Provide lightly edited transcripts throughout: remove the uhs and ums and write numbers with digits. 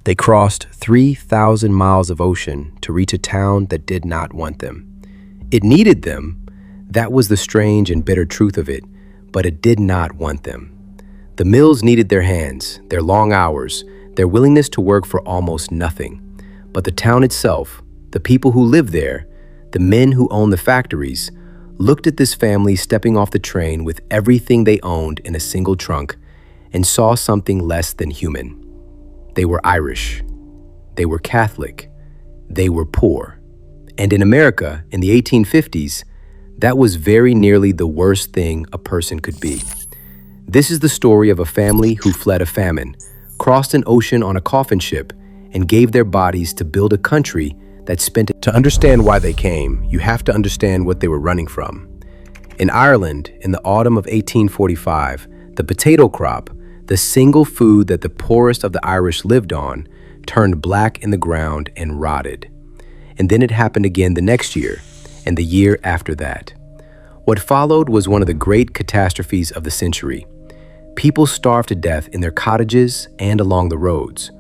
They crossed 3,000 miles of ocean to reach a town that did not want them. It needed them, that was the strange and bitter truth of it, but it did not want them. The mills needed their hands, their long hours, their willingness to work for almost nothing. But the town itself, the people who lived there, the men who owned the factories, looked at this family stepping off the train with everything they owned in a single trunk and saw something less than human. They were Irish. They were Catholic. They were poor. And in America, in the 1850s, that was very nearly the worst thing a person could be. This is the story of a family who fled a famine, crossed an ocean on a coffin ship, and gave their bodies to build a country that spent it. To understand why they came, you have to understand what they were running from. In Ireland, in the autumn of 1845, the potato crop, the single food that the poorest of the Irish lived on, turned black in the ground and rotted. And then it happened again the next year, and the year after that. What followed was one of the great catastrophes of the century. People starved to death in their cottages and along the roads.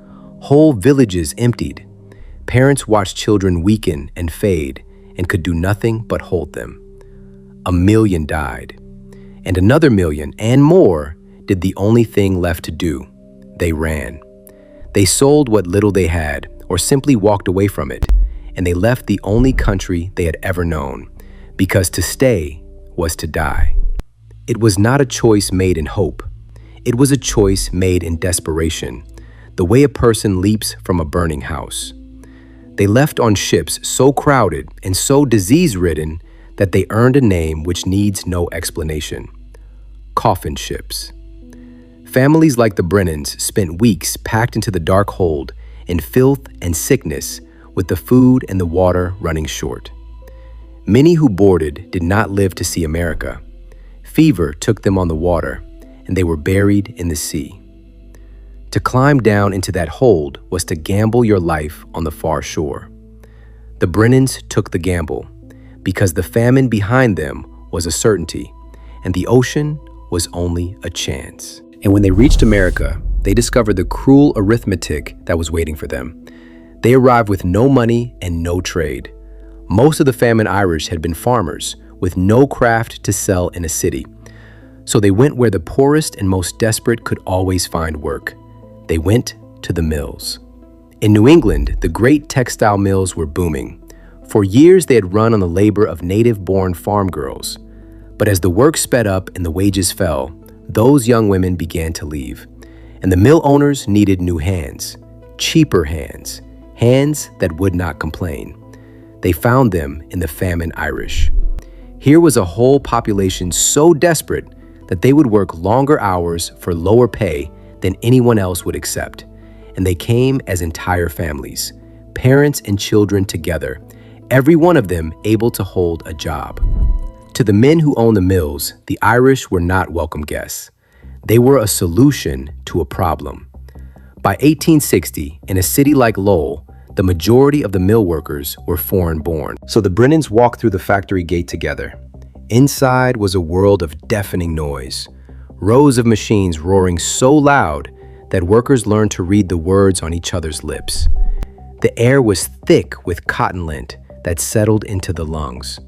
Whole villages emptied. Parents watched children weaken and fade and could do nothing but hold them. 1 million died. And another million and more did the only thing left to do. They ran. They sold what little they had or simply walked away from it, and they left the only country they had ever known, because to stay was to die. It was not a choice made in hope. It was a choice made in desperation, the way a person leaps from a burning house. They left on ships so crowded and so disease-ridden that they earned a name which needs no explanation: coffin ships. Families like the Brennans spent weeks packed into the dark hold in filth and sickness, with the food and the water running short. Many who boarded did not live to see America. Fever took them on the water, and they were buried in the sea. To climb down into that hold was to gamble your life on the far shore. The Brennans took the gamble because the famine behind them was a certainty, and the ocean was only a chance. And when they reached America, they discovered the cruel arithmetic that was waiting for them. They arrived with no money and no trade. Most of the Famine Irish had been farmers with no craft to sell in a city. So they went where the poorest and most desperate could always find work. They went to the mills. In New England, the great textile mills were booming. For years, they had run on the labor of native-born farm girls. But as the work sped up and the wages fell, those young women began to leave. And the mill owners needed new hands, cheaper hands, hands that would not complain. They found them in the Famine Irish. Here was a whole population so desperate that they would work longer hours for lower pay than anyone else would accept. And they came as entire families, parents and children together, every one of them able to hold a job. To the men who owned the mills, the Irish were not welcome guests. They were a solution to a problem. By 1860, in a city like Lowell, the majority of the mill workers were foreign-born. So the Brennans walked through the factory gate together. Inside was a world of deafening noise, rows of machines roaring so loud that workers learned to read the words on each other's lips. The air was thick with cotton lint that settled into the lungs.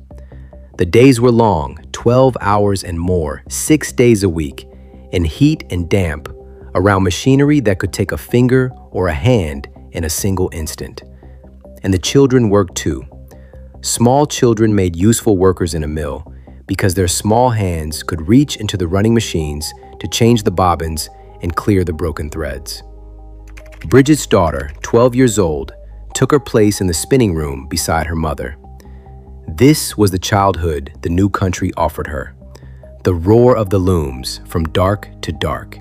The days were long, 12 hours and more, 6 days a week, in heat and damp, around machinery that could take a finger or a hand in a single instant. And the children worked too. Small children made useful workers in a mill because their small hands could reach into the running machines to change the bobbins and clear the broken threads. Bridget's daughter, 12 years old, took her place in the spinning room beside her mother. This was the childhood the new country offered her. The roar of the looms from dark to dark.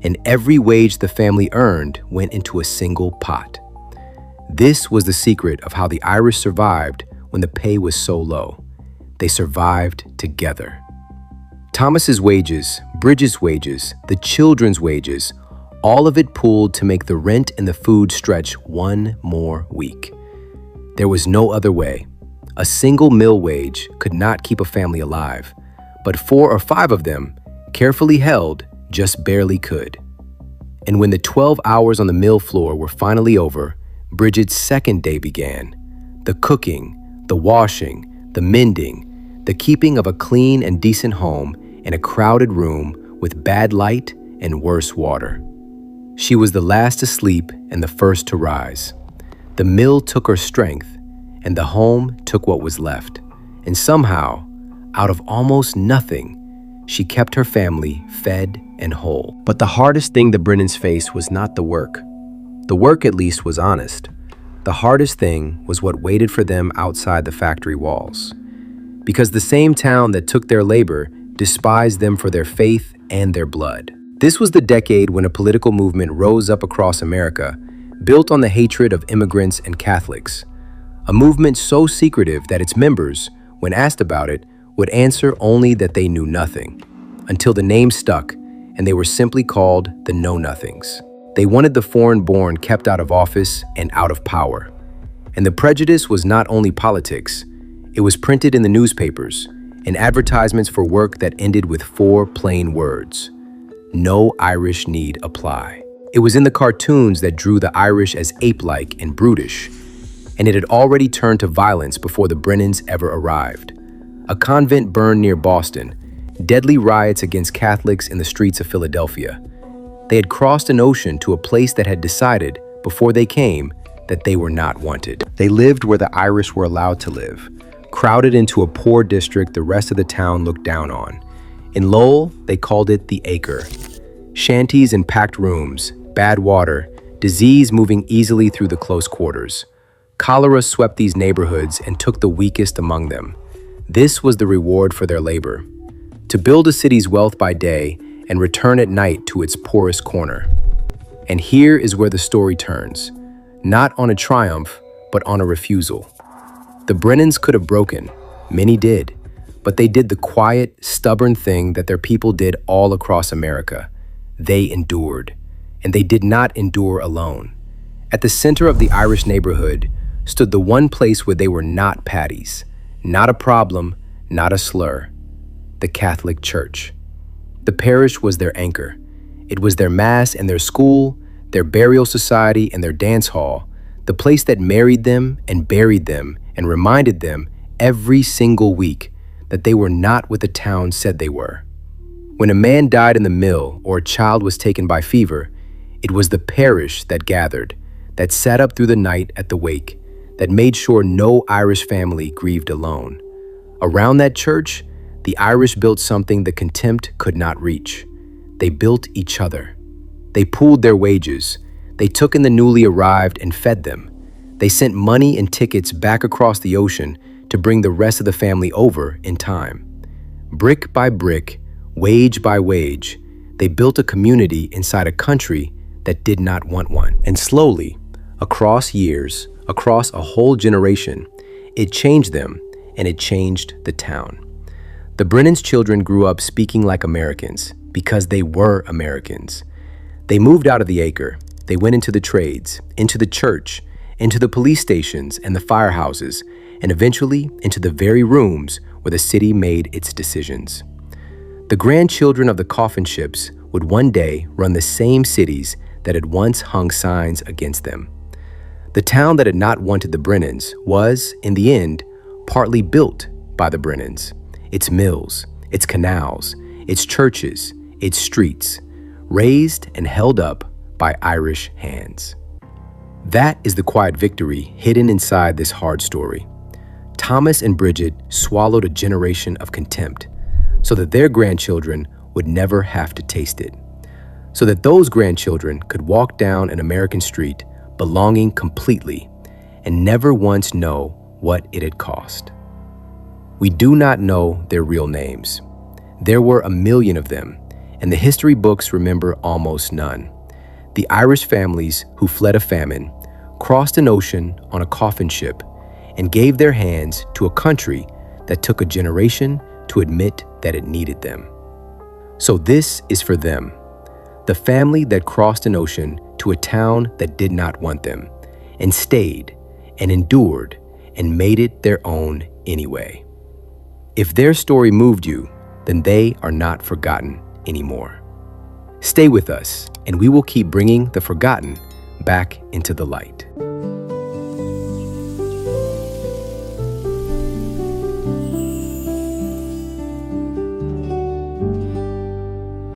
And every wage the family earned went into a single pot. This was the secret of how the Irish survived when the pay was so low. They survived together. Thomas's wages, Bridget's wages, the children's wages, all of it pooled to make the rent and the food stretch one more week. There was no other way. A single mill wage could not keep a family alive, but 4 or 5 of them, carefully held, just barely could. And when the 12 hours on the mill floor were finally over, Bridget's second day began. The cooking, the washing, the mending, the keeping of a clean and decent home in a crowded room with bad light and worse water. She was the last to sleep and the first to rise. The mill took her strength, and the home took what was left. And somehow, out of almost nothing, she kept her family fed and whole. But the hardest thing the Brennans faced was not the work. The work, at least, was honest. The hardest thing was what waited for them outside the factory walls. Because the same town that took their labor despised them for their faith and their blood. This was the decade when a political movement rose up across America, built on the hatred of immigrants and Catholics. A movement so secretive that its members, when asked about it, would answer only that they knew nothing, until the name stuck and they were simply called the Know-Nothings. They wanted the foreign-born kept out of office and out of power. And the prejudice was not only politics, it was printed in the newspapers, in advertisements for work that ended with 4 plain words: "No Irish need apply." It was in the cartoons that drew the Irish as ape-like and brutish, and it had already turned to violence before the Brennans ever arrived. A convent burned near Boston, deadly riots against Catholics in the streets of Philadelphia. They had crossed an ocean to a place that had decided, before they came, that they were not wanted. They lived where the Irish were allowed to live, crowded into a poor district the rest of the town looked down on. In Lowell, they called it the Acre. Shanties in packed rooms, bad water, disease moving easily through the close quarters. Cholera swept these neighborhoods and took the weakest among them. This was the reward for their labor: to build a city's wealth by day and return at night to its poorest corner. And here is where the story turns, not on a triumph, but on a refusal. The Brennans could have broken, many did, but they did the quiet, stubborn thing that their people did all across America. They endured, and they did not endure alone. At the center of the Irish neighborhood stood the one place where they were not patties, not a problem, not a slur: the Catholic Church. The parish was their anchor. It was their mass and their school, their burial society and their dance hall, the place that married them and buried them and reminded them every single week that they were not what the town said they were. When a man died in the mill or a child was taken by fever, it was the parish that gathered, that sat up through the night at the wake, that made sure no Irish family grieved alone. Around that church, the Irish built something the contempt could not reach. They built each other. They pooled their wages. They took in the newly arrived and fed them. They sent money and tickets back across the ocean to bring the rest of the family over in time. Brick by brick, wage by wage, they built a community inside a country that did not want one. And slowly, across years, across a whole generation, it changed them, and it changed the town. The Brennans' children grew up speaking like Americans because they were Americans. They moved out of the acre. They went into the trades, into the church, into the police stations and the firehouses, and eventually into the very rooms where the city made its decisions. The grandchildren of the coffin ships would one day run the same cities that had once hung signs against them. The town that had not wanted the Brennans was, in the end, partly built by the Brennans. Its mills, its canals, its churches, its streets, raised and held up by Irish hands. That is the quiet victory hidden inside this hard story. Thomas and Bridget swallowed a generation of contempt so that their grandchildren would never have to taste it, so that those grandchildren could walk down an American street belonging completely and never once know what it had cost. We do not know their real names. There were 1 million of them, and the history books remember almost none. The Irish families who fled a famine crossed an ocean on a coffin ship and gave their hands to a country that took a generation to admit that it needed them. So this is for them, the family that crossed an ocean to a town that did not want them, and stayed and endured and made it their own anyway. If their story moved you, then they are not forgotten anymore. Stay with us, and we will keep bringing the forgotten back into the light.